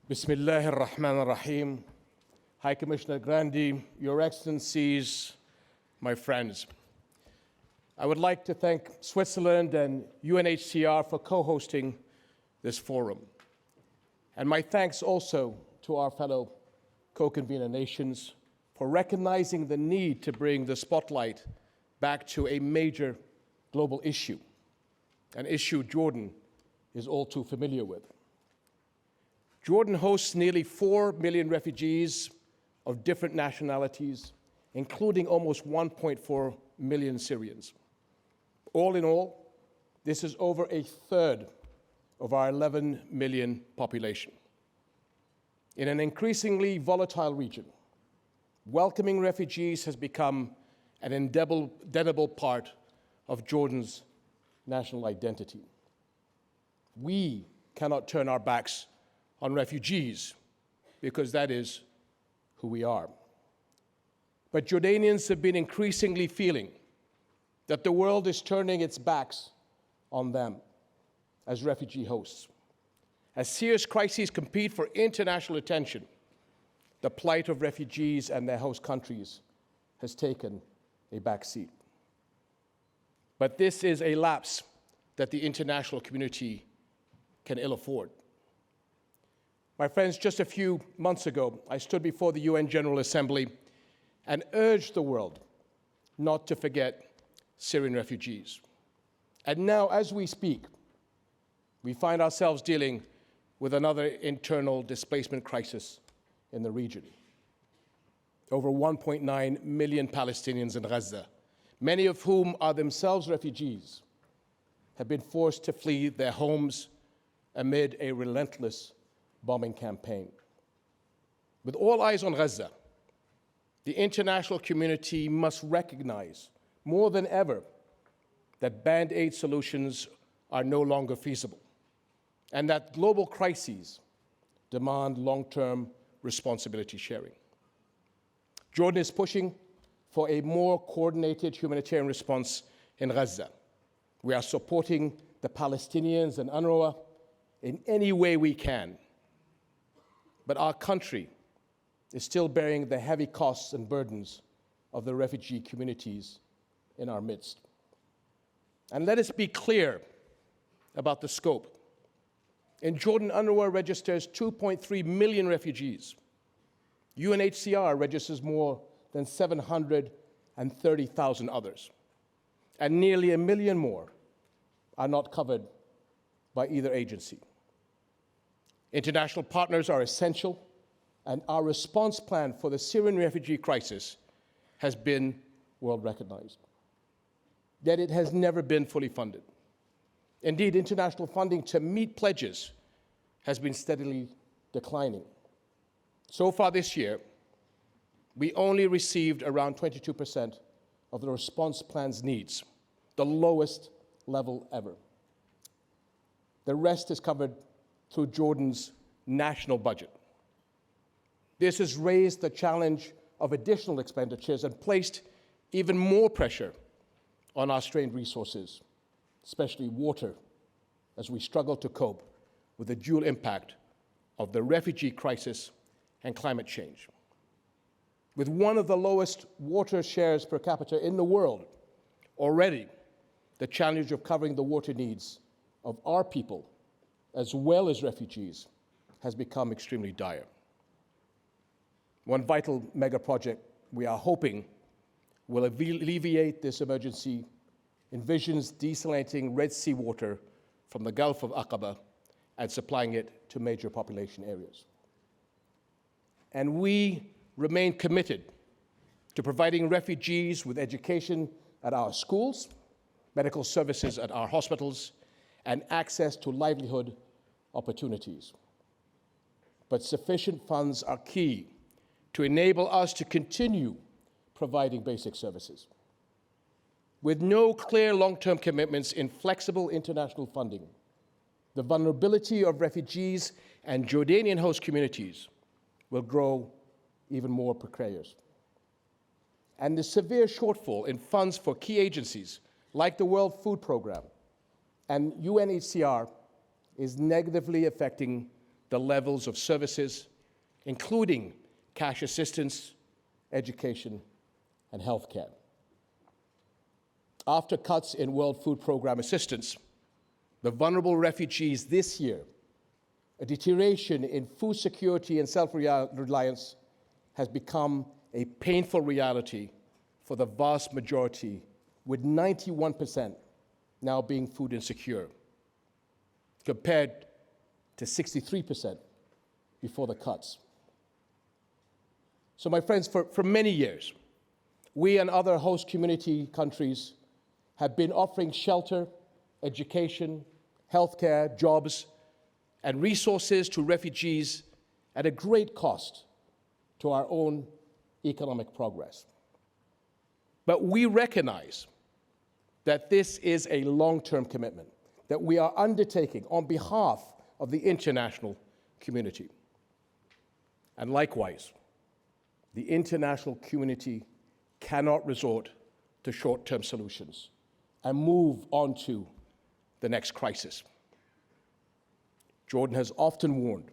Bismillah ar-Rahman ar-Rahim. High Commissioner Grandi, Your Excellencies, my friends. I would like to thank Switzerland and UNHCR for co-hosting this forum. And my thanks also to our fellow co-convener nations for recognizing the need to bring the spotlight back to a major global issue, an issue Jordan is all too familiar with. Jordan hosts nearly 4 million refugees of different nationalities, including almost 1.4 million Syrians. All in all, this is over a third of our 11 million population. In an increasingly volatile region, welcoming refugees has become an indelible part of Jordan's national identity. We cannot turn our backs on refugees because that is who we are. But Jordanians have been increasingly feeling that the world is turning its backs on them as refugee hosts. As serious crises compete for international attention, the plight of refugees and their host countries has taken a back seat. But this is a lapse that the international community can ill afford. My friends, just a few months ago, I stood before the UN General Assembly and urged the world not to forget Syrian refugees. And now, as we speak, we find ourselves dealing with another internal displacement crisis in the region. Over 1.9 million Palestinians in Gaza, many of whom are themselves refugees, have been forced to flee their homes amid a relentless bombing campaign. With all eyes on Gaza, the international community must recognize more than ever that Band-Aid solutions are no longer feasible and that global crises demand long-term responsibility sharing. Jordan is pushing for a more coordinated humanitarian response in Gaza. We are supporting the Palestinians and UNRWA in any way we can. But our country is still bearing the heavy costs and burdens of the refugee communities in our midst. And let us be clear about the scope. In Jordan, UNRWA registers 2.3 million refugees. UNHCR registers more than 730,000 others. And nearly 1 million more are not covered by either agency. International partners are essential, and our response plan for the Syrian refugee crisis has been world recognized. Yet it has never been fully funded. Indeed, international funding to meet pledges has been steadily declining. So far this year, we only received around 22% of the response plan's needs, the lowest level ever. The rest is covered through Jordan's national budget. This has raised the challenge of additional expenditures and placed even more pressure on our strained resources, especially water, as we struggle to cope with the dual impact of the refugee crisis and climate change. With one of the lowest water shares per capita in the world, already the challenge of covering the water needs of our people as well as refugees has become extremely dire. One vital mega project we are hoping will alleviate this emergency envisions desalinating Red Sea water from the Gulf of Aqaba and supplying it to major population areas. And we remain committed to providing refugees with education at our schools, medical services at our hospitals, and access to livelihood opportunities. But sufficient funds are key to enable us to continue providing basic services. With no clear long-term commitments in flexible international funding, the vulnerability of refugees and Jordanian host communities will grow even more precarious. And the severe shortfall in funds for key agencies like the World Food Programme and UNHCR is negatively affecting the levels of services, including cash assistance, education, and healthcare. After cuts in World Food Programme assistance, the vulnerable refugees this year, a deterioration in food security and self-reliance has become a painful reality for the vast majority, with 91% now being food insecure, compared to 63% before the cuts. So my friends, for many years, we and other host community countries have been offering shelter, education, healthcare, jobs, and resources to refugees at a great cost to our own economic progress. But we recognize that this is a long-term commitment that we are undertaking on behalf of the international community. And likewise, the international community cannot resort to short-term solutions and move on to the next crisis. Jordan has often warned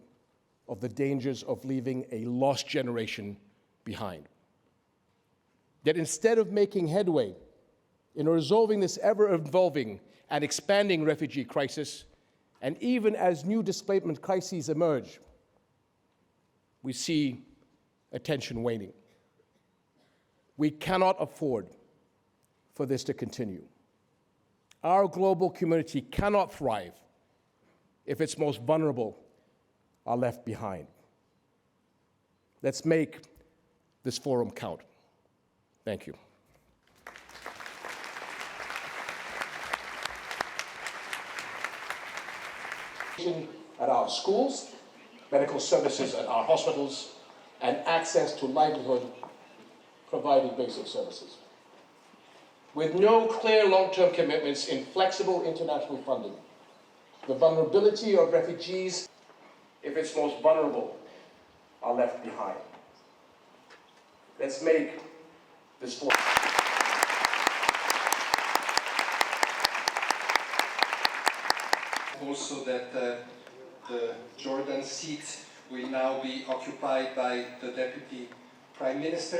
of the dangers of leaving a lost generation behind. Yet instead of making headway in resolving this ever-evolving and expanding refugee crisis, and even as new displacement crises emerge, we see attention waning. We cannot afford for this to continue. Our global community cannot thrive if its most vulnerable are left behind. Let's make this forum count. Thank you. At our schools, medical services at our hospitals, and access to livelihood, providing basic services. With no clear long-term commitments in flexible international funding, the vulnerability of refugees, if its most vulnerable, are left behind. Let's make this forum. Also that the Jordan seat will now be occupied by the Deputy Prime Minister.